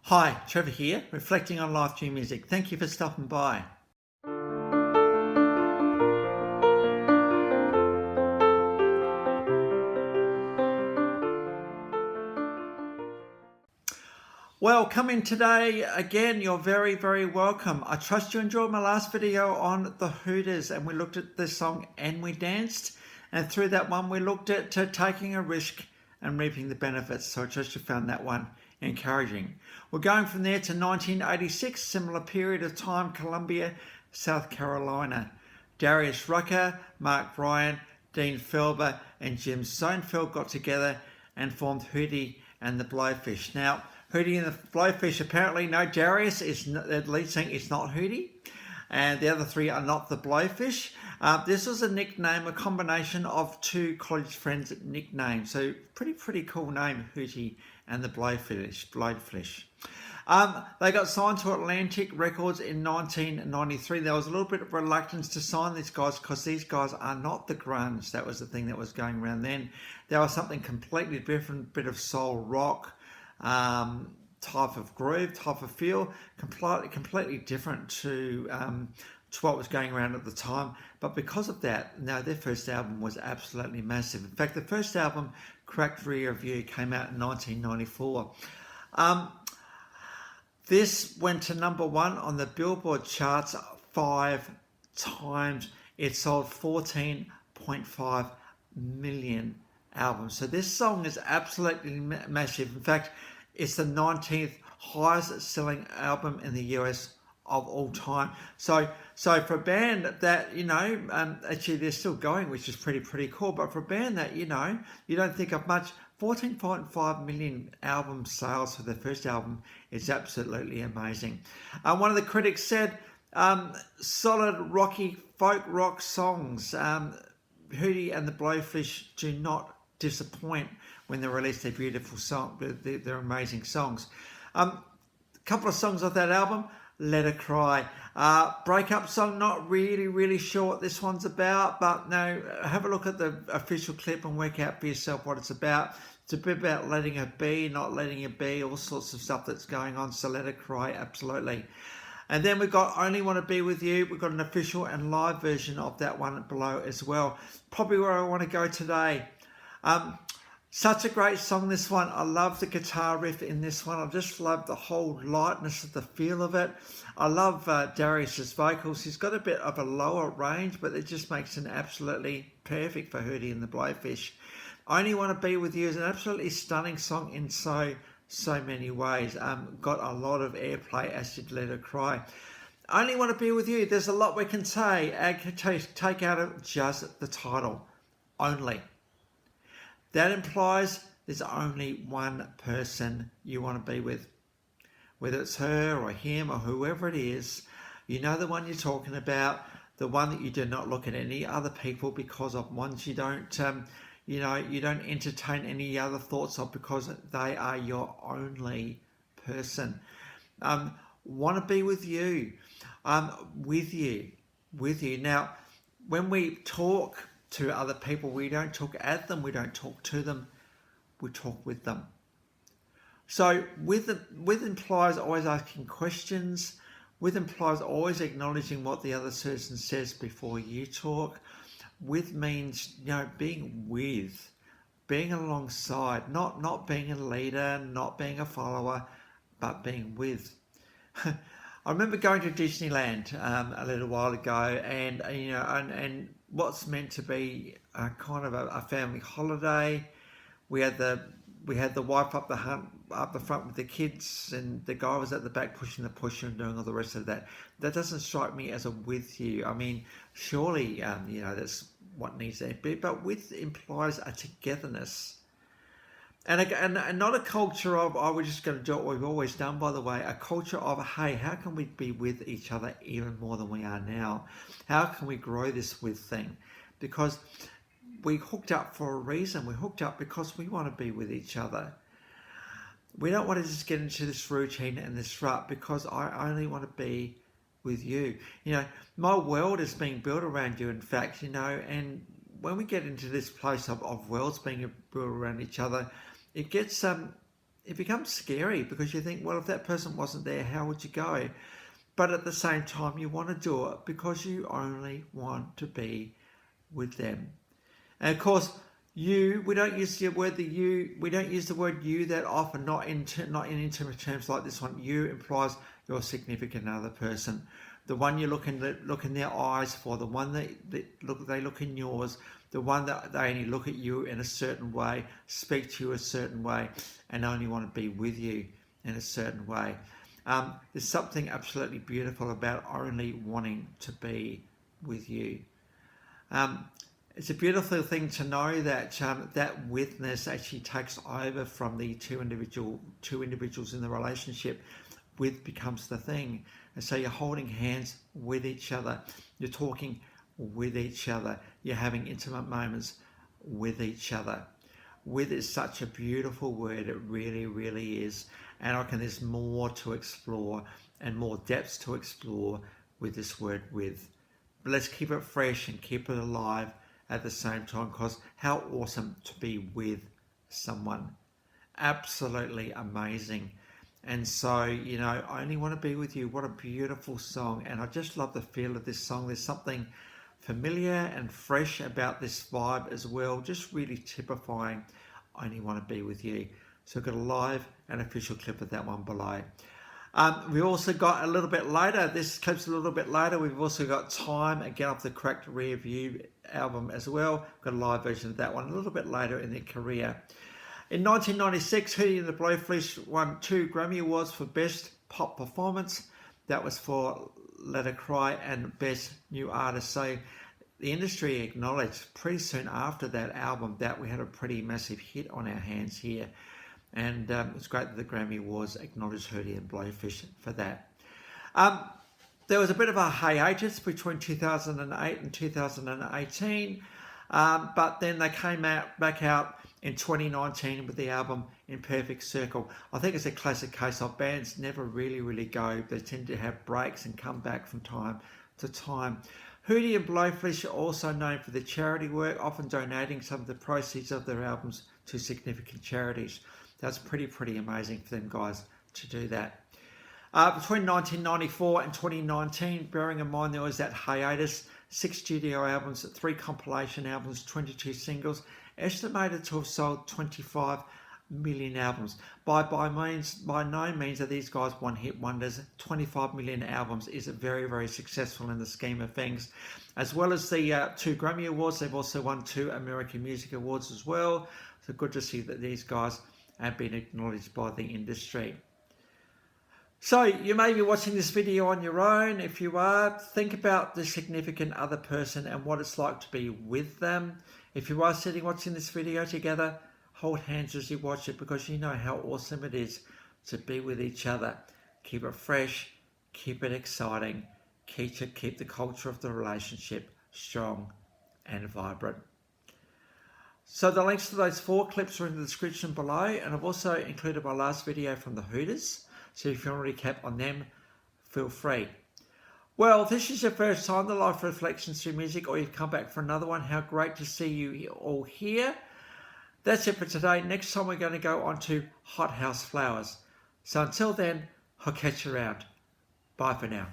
Hi, Trevor here, reflecting on life through music. Thank you for stopping by. Well, come in today again. You're very, very welcome. I trust you enjoyed my last video on the Hooters, and we looked at the song and we danced. And through that one, we looked at taking a risk and reaping the benefits. So I trust you found that one encouraging. We're going from there to 1986, similar period of time, Columbia, South Carolina. Darius, Rucker, Mark Bryan, Dean Felber, and Jim Seinfeld got together and formed Hootie and the Blowfish. Now, Hootie and the Blowfish, apparently, no, Darius is the lead singer, it's not Hootie, and the other three are not the Blowfish. This was a nickname, a combination of two college friends' nicknames. So pretty cool name, Hootie and the Blowfish. They got signed to Atlantic Records in 1993. There was a little bit of reluctance to sign these guys because these guys are not the grunge. That was the thing that was going around then. There was something completely different, bit of soul rock, type of groove, type of feel, completely different to what was going around at the time. But because of that, no, their first album was absolutely massive. In fact, the first album, Cracked Rear View, came out in 1994. This went to #1 on the Billboard charts 5 times. It sold 14.5 million albums. So this song is absolutely massive. In fact, it's the 19th highest selling album in the US of all time. So for a band that, actually they're still going, which is pretty cool, but for a band that, you don't think of much, 14.5 million album sales for their first album is absolutely amazing. One of the critics said, solid rocky folk rock songs. Hootie and the Blowfish do not disappoint when they release their beautiful song, their amazing songs. A couple of songs off that album, Let Her Cry. Breakup song, not really sure what this one's about, but no, have a look at the official clip and work out for yourself what it's about. It's a bit about letting her be, not letting her be, all sorts of stuff that's going on, so Let Her Cry, absolutely. And then we've got Only Want to Be With You. We've got an official and live version of that one below as well. Probably where I want to go today. Such a great song, this one. I love the guitar riff in this one. I just love the whole lightness of the feel of it. I love Darius's vocals. He's got a bit of a lower range, but it just makes it absolutely perfect for Hootie and the Blowfish. Only Want to Be With You is an absolutely stunning song in so many ways. Got a lot of airplay, as did Let Her Cry. Only Want to Be With You. There's a lot we can say. Take out of just the title. Only. That implies there's only one person you want to be with. Whether it's her or him or whoever it is, you know the one you're talking about, the one that you do not look at any other people because of, ones you don't, you don't entertain any other thoughts of because they are your only person. Want to be with you, with you. Now, when we talk to other people, we don't talk at them, we don't talk to them, we talk with them. So with implies always asking questions, with implies always acknowledging what the other person says before you talk. With means, being with, being alongside, not being a leader, not being a follower, but being with. I remember going to Disneyland a little while ago, and and what's meant to be a kind of a family holiday. We had the wife up the front with the kids, and the guy was at the back pushing the pusher and doing all the rest of that. That doesn't strike me as a with you. I mean, surely that's what needs to be, but with implies a togetherness. And not a culture of, we're just going to do what we've always done, by the way. A culture of, hey, how can we be with each other even more than we are now? How can we grow this with thing? Because we hooked up for a reason. We hooked up because we want to be with each other. We don't want to just get into this routine and this rut because I only want to be with you. My world is being built around you, in fact, and when we get into this place of worlds being built around each other, it gets it becomes scary because you think, well, if that person wasn't there, how would you go? But at the same time, you want to do it because you only want to be with them. And of course, you, we don't use the word we don't use the word you that often, not in intimate terms like this one. You implies your significant other person, the one you look in their eyes for, the one that they look in yours, the one that they only look at you in a certain way, speak to you a certain way, and only want to be with you in a certain way. There's something absolutely beautiful about only wanting to be with you. It's a beautiful thing to know that that witness actually takes over from the two individuals in the relationship. With becomes the thing, and so you're holding hands with each other, you're talking with each other, you're having intimate moments with each other. With is such a beautiful word, it really, really is, and I reckon there's more to explore and more depths to explore with this word with. But let's keep it fresh and keep it alive at the same time, because how awesome to be with someone. Absolutely amazing. And so, you know, I only want to be with you. What a beautiful song. And I just love the feel of this song. There's something familiar and fresh about this vibe as well. Just really typifying, I only want to be with you. So I've got a live and official clip of that one below. We also got a little bit later, this clip's a little bit later, we've also got Time, again off the Cracked Rear View album as well. Got a live version of that one a little bit later in their career. In 1996, Hootie the Blowfish won 2 Grammy Awards for Best Pop Performance. That was for Let Her Cry and Best New Artist. So the industry acknowledged pretty soon after that album that we had a pretty massive hit on our hands here. And it's great that the Grammy Awards acknowledged Hootie and Blowfish for that. There was a bit of a hiatus between 2008 and 2018. But then they came back out in 2019 with the album In Perfect Circle. I think it's a classic case of bands never really go. They tend to have breaks and come back from time to time. Hootie and Blowfish are also known for their charity work, often donating some of the proceeds of their albums to significant charities. That's pretty amazing for them guys to do that. Between 1994 and 2019, bearing in mind there was that hiatus, 6 studio albums, 3 compilation albums, 22 singles, estimated to have sold 25 million albums. By no means are these guys one-hit wonders. 25 million albums is very successful in the scheme of things. As well as the 2 Grammy Awards, they've also won 2 American Music Awards as well. So good to see that these guys have been acknowledged by the industry. So you may be watching this video on your own. If you are, think about the significant other person and what it's like to be with them. If you are sitting watching this video together, hold hands as you watch it, because you know how awesome it is to be with each other. Keep it fresh, keep it exciting, keep the culture of the relationship strong and vibrant. So the links to those 4 clips are in the description below, and I've also included my last video from the Hooters. So if you want to recap on them, feel free. Well, if this is your first time, the Life Reflections through Music, or you've come back for another one, how great to see you all here. That's it for today. Next time we're going to go on to Hot House Flowers. So until then, I'll catch you around. Bye for now.